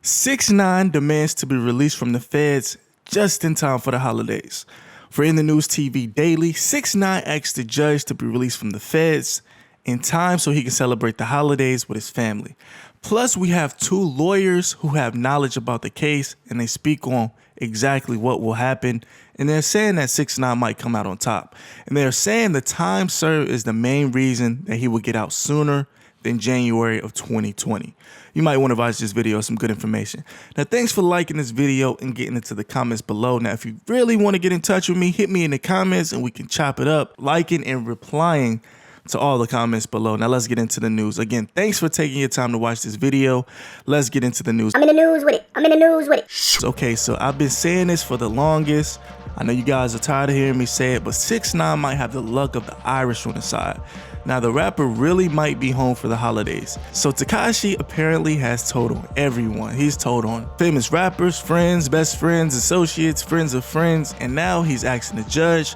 6ix9ine demands to be released from the feds just in time for the holidays. For In the News TV Daily, 6ix9ine asked the judge to be released from the feds in time so he can celebrate the holidays with his family. Plus, we have two lawyers who have knowledge about the case and they speak on exactly what will happen. And they're saying that 6ix9ine might come out on top. And they're saying the time served is the main reason that he will get out sooner than January of 2020. You might want to watch this video, some good information. Now, thanks for liking this video and getting into the comments below. Now, if you really want to get in touch with me, hit me in the comments and we can chop it up, liking and replying to all the comments below. Now, let's get into the news. Again, thanks for taking your time to watch this video. Let's get into the news. I'm in the news with it. Okay, so I've been saying this for the longest. I know you guys are tired of hearing me say it, but 6ix9ine might have the luck of the Irish on his side. Now, the rapper really might be home for the holidays. So Tekashi apparently has told on everyone. He's told on famous rappers, friends, best friends, associates, friends of friends, and now he's asking the judge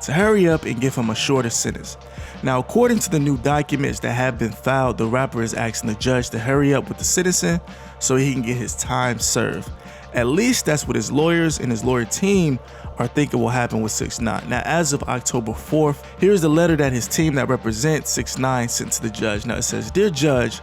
to hurry up and give him a shorter sentence. Now, according to the new documents that have been filed, the rapper is asking the judge to hurry up with the sentencing so he can get his time served. At least that's what his lawyers and his lawyer team are thinking will happen with 6ix9ine. Now, as of October 4th, here's the letter that his team that represents 6ix9ine sent to the judge. Now, it says, "Dear Judge,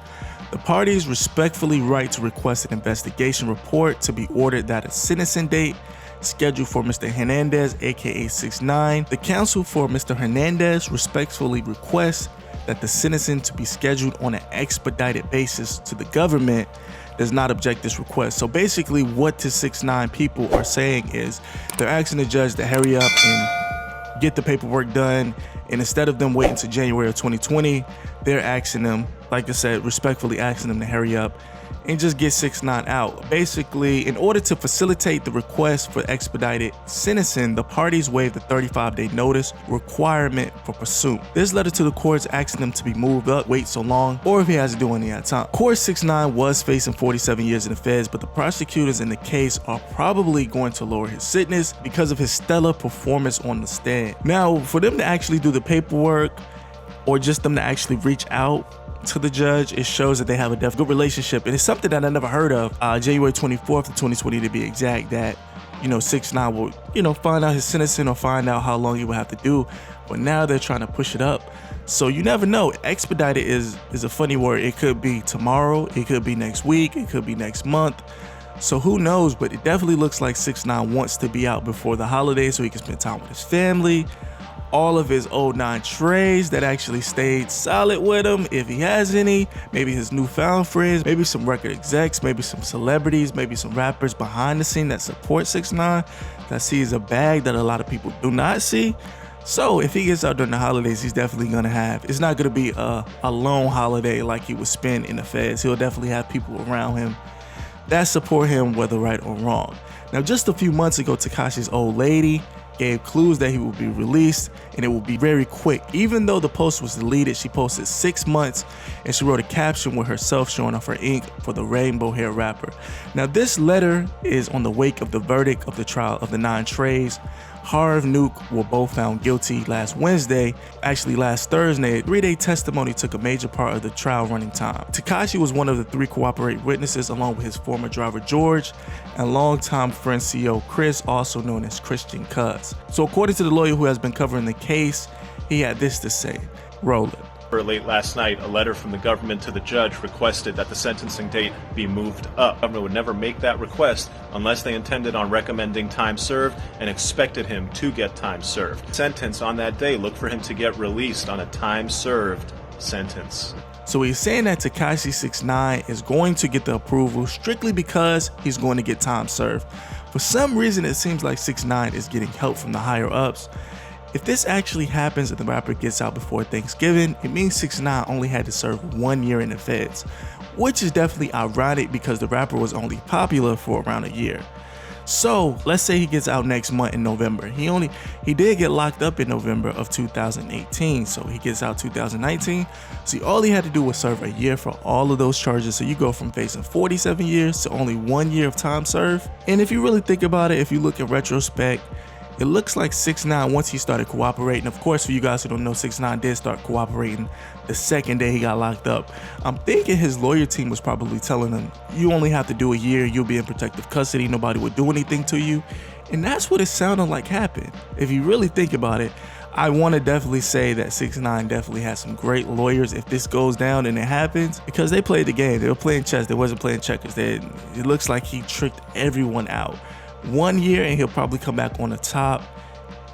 the parties respectfully write to request an investigation report to be ordered that a sentencing date scheduled for Mr. Hernandez, aka 6ix9ine. The counsel for Mr. Hernandez respectfully requests that the sentencing to be scheduled on an expedited basis to the government does not object this request." So basically what the 6ix9ine people are saying is they're asking the judge to hurry up and get the paperwork done. And instead of them waiting to January of 2020, they're asking them, like I said, respectfully asking them to hurry up and just get 6ix9ine out. Basically, in order to facilitate the request for expedited sentencing, the parties waived the 35-day notice requirement for pursuit. This letter to the courts asking them to be moved up, wait so long, or if he has to do any at time. Of course, 6ix9ine was facing 47 years in the feds, but the prosecutors in the case are probably going to lower his sentence because of his stellar performance on the stand. Now, for them to actually do the paperwork or just them to actually reach out to the judge, it shows that they have a good relationship, and it's something that I never heard of. January 24th of 2020 to be exact, that 6ix9ine will find out his sentencing or find out how long he will have to do, but now they're trying to push it up. So you never know. Expedited is a funny word. It could be tomorrow, it could be next week, it could be next month. So who knows, but it definitely looks like 6ix9ine wants to be out before the holidays so he can spend time with his family. All of his old 9 trays that actually stayed solid with him, if he has any, maybe his newfound friends, maybe some record execs, maybe some celebrities, maybe some rappers behind the scene that support 6ix9ine, that sees a bag that a lot of people do not see. So if he gets out during the holidays, he's definitely gonna have, it's not gonna be a lone holiday like he would spend in the feds. He'll definitely have people around him that support him, whether right or wrong. Now, just a few months ago, Tekashi's old lady gave clues that he will be released, and it will be very quick. Even though the post was deleted, she posted 6 months and she wrote a caption with herself showing off her ink for the rainbow hair rapper. Now, this letter is on the wake of the verdict of the trial of the 9 trays. Harv and Nuke were both found guilty last Wednesday. Actually, last Thursday, a 3-day testimony took a major part of the trial running time. Tekashi was one of the 3 cooperating witnesses, along with his former driver George and longtime friend CEO Chris, also known as Christian Cuz. So according to the lawyer who has been covering the case, he had this to say. Roll it. Late last night, a letter from the government to the judge requested that the sentencing date be moved up. The government would never make that request unless they intended on recommending time served and expected him to get time served. Sentence on that day, look for him to get released on a time served sentence. So he's saying that Tekashi 6ix9ine is going to get the approval strictly because he's going to get time served. For some reason, it seems like 6ix9ine is getting help from the higher ups. If this actually happens and the rapper gets out before Thanksgiving, it means 6ix9ine only had to serve 1 year in the feds, which is definitely ironic because the rapper was only popular for around a year. So let's say he gets out next month in November. He did get locked up in November of 2018, so he gets out 2019. See, all he had to do was serve a year for all of those charges. So you go from facing 47 years to only 1 year of time served. And if you really think about it, if you look in retrospect, It looks like 6ix9ine, once he started cooperating, of course, for you guys who don't know, 6ix9ine did start cooperating the second day he got locked up. I'm thinking his lawyer team was probably telling him, you only have to do a year, you'll be in protective custody, nobody would do anything to you. And that's what it sounded like happened. If you really think about it, I want to definitely say that 6ix9ine definitely has some great lawyers if this goes down and it happens, because they played the game. They were playing chess. They wasn't playing checkers. It looks like he tricked everyone out. 1 year and he'll probably come back on the top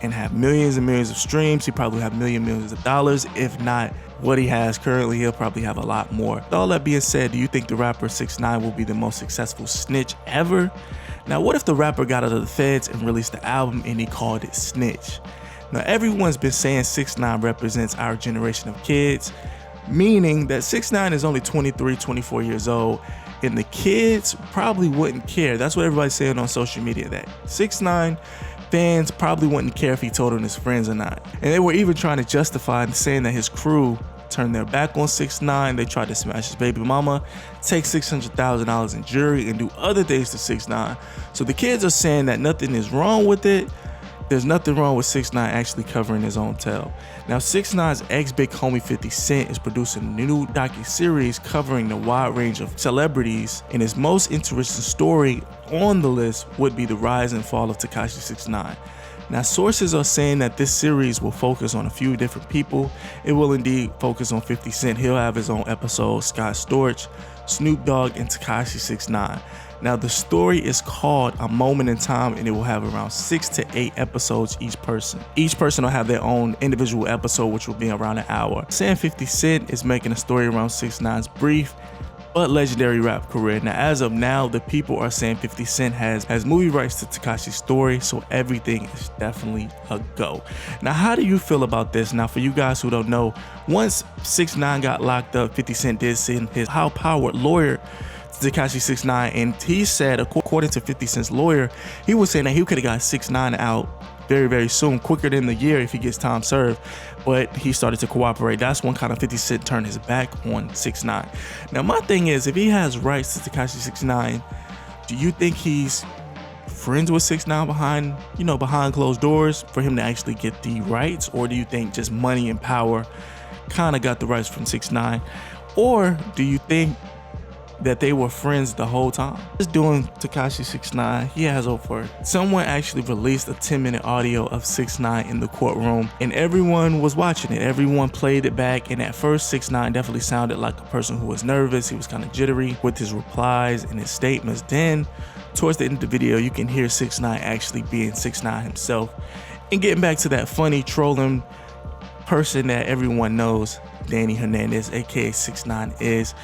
and have millions and millions of streams. He probably have millions of dollars. If not what he has currently, he'll probably have a lot more. With all that being said, do you think the rapper 6ix9ine will be the most successful snitch ever? Now, what if the rapper got out of the feds and released the album and he called it Snitch? Now, everyone's been saying 6ix9ine represents our generation of kids, meaning that 6ix9ine is only 23, 24 years old, and the kids probably wouldn't care. That's what everybody's saying on social media, that 6ix9ine fans probably wouldn't care if he told on his friends or not. And they were even trying to justify and saying that his crew turned their back on 6ix9ine. They tried to smash his baby mama, take $600,000 in jewelry, and do other things to 6ix9ine. So the kids are saying that nothing is wrong with it. There's nothing wrong with 6ix9ine actually covering his own tail. Now, 6ix9ine's ex-big homie 50 Cent is producing a new docu-series covering the wide range of celebrities, and his most interesting story on the list would be the rise and fall of Tekashi 6ix9ine. Now, sources are saying that this series will focus on a few different people. It will indeed focus on 50 Cent. He'll have his own episode, Scott Storch, Snoop Dogg, and Tekashi 6ix9ine. Now, the story is called A Moment in Time, and it will have around 6 to 8 episodes each person. Each person will have their own individual episode, which will be around an hour. Saying 50 Cent is making a story around 6ix9ine's brief but legendary rap career. Now, as of now, the people are saying 50 Cent has movie rights to Tekashi's story, so everything is definitely a go. Now, how do you feel about this? Now, for you guys who don't know, once 6ix9ine got locked up, 50 Cent did send his high-powered lawyer to Tekashi 6ix9ine, and he said, according to 50 Cent's lawyer, he was saying that he could have got 6ix9ine out very, very soon, quicker than the year if he gets time served, but he started to cooperate. That's when kind of 50 Cent turned his back on 6ix9ine. Now, my thing is, if he has rights to Tekashi 6ix9ine, do you think he's friends with 6ix9ine behind closed doors for him to actually get the rights, or do you think just money and power kind of got the rights from 6ix9ine, or do you think that they were friends the whole time? Just doing Tekashi 6ix9ine, he has over. Someone actually released a 10-minute audio of 6ix9ine in the courtroom, and everyone was watching it. Everyone played it back, and at first 6ix9ine definitely sounded like a person who was nervous. He was kind of jittery with his replies and his statements. Then, towards the end of the video, you can hear 6ix9ine actually being 6ix9ine himself and getting back to that funny trolling person that everyone knows Danny Hernandez, aka 6ix9ine, is.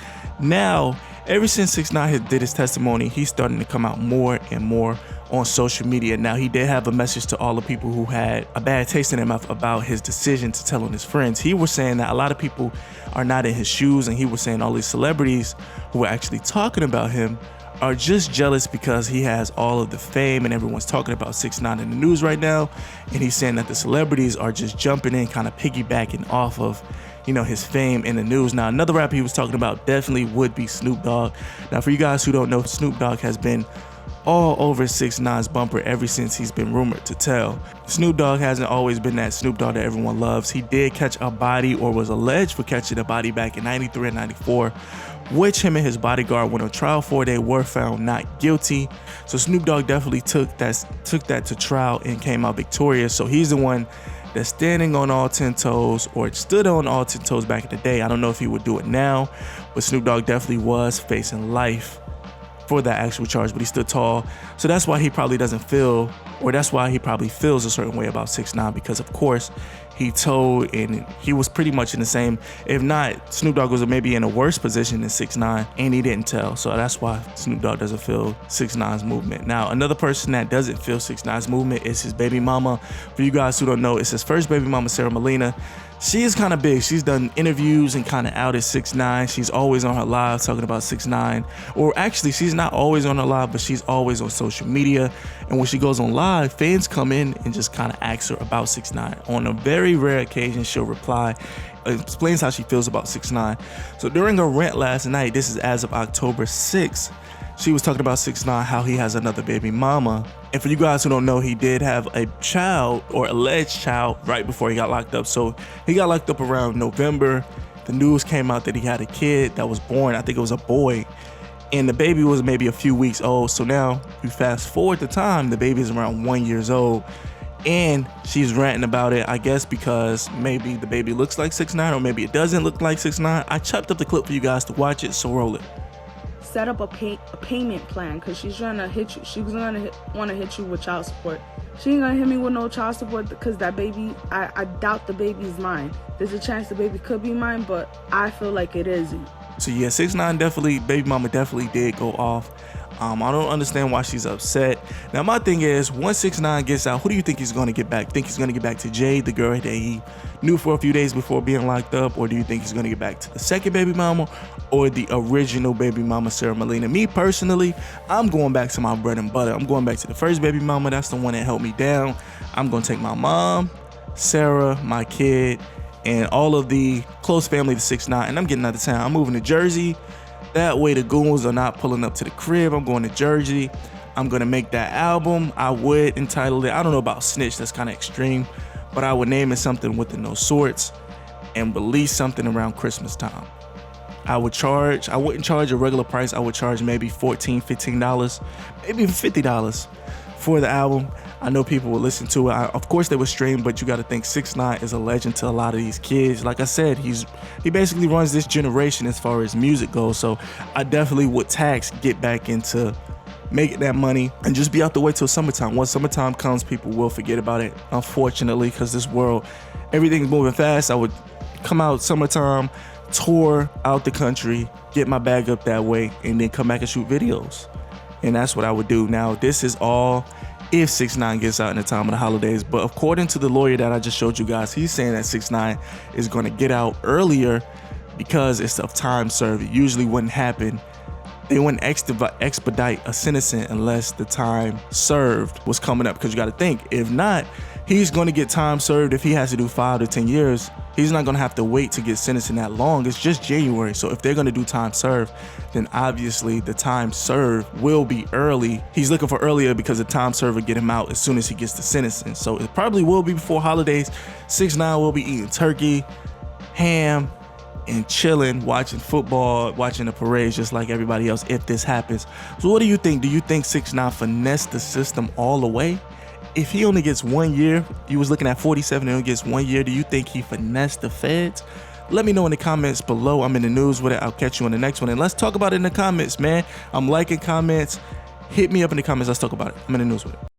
Now, ever since 6ix9ine did his testimony, he's starting to come out more and more on social media. Now, he did have a message to all the people who had a bad taste in their mouth about his decision to tell on his friends. He was saying that a lot of people are not in his shoes, and he was saying all these celebrities who are actually talking about him are just jealous because he has all of the fame and everyone's talking about 6ix9ine in the news right now. And he's saying that the celebrities are just jumping in, kind of piggybacking off of, his fame in the news. Now, another rapper he was talking about definitely would be Snoop Dogg. Now, for you guys who don't know, Snoop Dogg has been all over 6ix9ine's bumper ever since he's been rumored to tell. Snoop Dogg hasn't always been that Snoop Dogg that everyone loves. He did catch a body, or was alleged for catching a body, back in 93 and 94, which him and his bodyguard went on trial for. They were found not guilty. So Snoop Dogg definitely took that to trial and came out victorious. So he's the one that's standing on all 10 toes, or stood on all 10 toes back in the day. I don't know if he would do it now, but Snoop Dogg definitely was facing life for that actual charge, but he stood tall. So that's why he probably doesn't feel, or that's why he probably feels a certain way about 6ix9ine, because of course he told, and he was pretty much in the same, if not, Snoop Dogg was maybe in a worse position than 6ix9ine, and he didn't tell. So that's why Snoop Dogg doesn't feel 6ix9ine's movement. Now, another person that doesn't feel 6ix9ine's movement is his baby mama. For you guys who don't know, it's his first baby mama, Sarah Molina. She is kind of big. She's done interviews and kind of outed 6ix9ine. She's always on her live talking about 6ix9ine. Or actually, she's not always on her live, but she's always on social media. And when she goes on live, fans come in and just kind of ask her about 6ix9ine. On a very rare occasion, she'll reply, explains how she feels about 6ix9ine. So during her rant last night, this is as of October 6th, She was talking about 6ix9ine, how he has another baby mama. And for you guys who don't know, he did have a child, or alleged child, right before he got locked up. So he got locked up around November. The news came out that he had a kid that was born. I think it was a boy. And the baby was maybe a few weeks old. So now we fast forward the time, the baby is around 1 year old. And she's ranting about it, I guess because maybe the baby looks like 6ix9ine, or maybe it doesn't look like 6ix9ine. I chopped up the clip for you guys to watch it, so roll it. Set up a payment plan, because she's trying to hit you. She's gonna want to hit you with child support. She ain't gonna hit me with no child support because that baby, I doubt the baby's mine. There's a chance the baby could be mine, but I feel like it isn't. So yeah, 6ix9ine definitely, baby mama definitely did go off. I don't understand why she's upset. Now my thing is, once 6ix9ine gets out, who do you think he's gonna get back? Think he's gonna get back to Jade, the girl that he knew for a few days before being locked up? Or do you think he's gonna get back to the second baby mama, or the original baby mama, Sarah Melina? Me personally, I'm going back to my bread and butter. I'm going back to the first baby mama. That's the one that held me down. I'm gonna take my mom, Sarah, my kid, and all of the close family to 6ix9ine, and I'm getting out of town. I'm moving to Jersey. That way the goons are not pulling up to the crib. I'm going to Jersey. I'm gonna make that album. I would entitle it, I don't know about snitch, that's kind of extreme, but I would name it something within those sorts and release something around Christmas time. I wouldn't charge a regular price. I would charge maybe $14, $15, maybe even $50 for the album. I know people will listen to it. Of course they would stream, but you got to think 6ix9ine is a legend to a lot of these kids. Like I said, he basically runs this generation as far as music goes. So I definitely would get back into making that money and just be out the way till summertime. Once summertime comes, people will forget about it, unfortunately, because this world, everything's moving fast. I would come out summertime, tour out the country, get my bag up that way, and then come back and shoot videos. And that's what I would do. Now, this is all if 6ix9ine gets out in the time of the holidays, but according to the lawyer that I just showed you guys, he's saying that 6ix9ine is going to get out earlier because it's of time served. It usually wouldn't happen. They wouldn't expedite a sentencing unless the time served was coming up, because you got to think, if not, he's going to get time served. If he has to do 5 to 10 years, he's not going to have to wait to get sentenced in that long. It's just January. So if they're going to do time served, then obviously the time served will be early. He's looking for earlier because the time served will get him out as soon as he gets the sentencing. So it probably will be before holidays. 6ix9ine will be eating turkey, ham, and chilling, watching football, watching the parades just like everybody else if this happens. So what do you think? Do you think 6ix9ine finessed the system all the way? If he only gets 1 year, you was looking at 47 and he gets 1 year, do you think he finessed the feds? Let me know in the comments below. I'm in the news with it. I'll catch you on the next one. And let's talk about it in the comments, man. I'm liking comments. Hit me up in the comments. Let's talk about it. I'm in the news with it.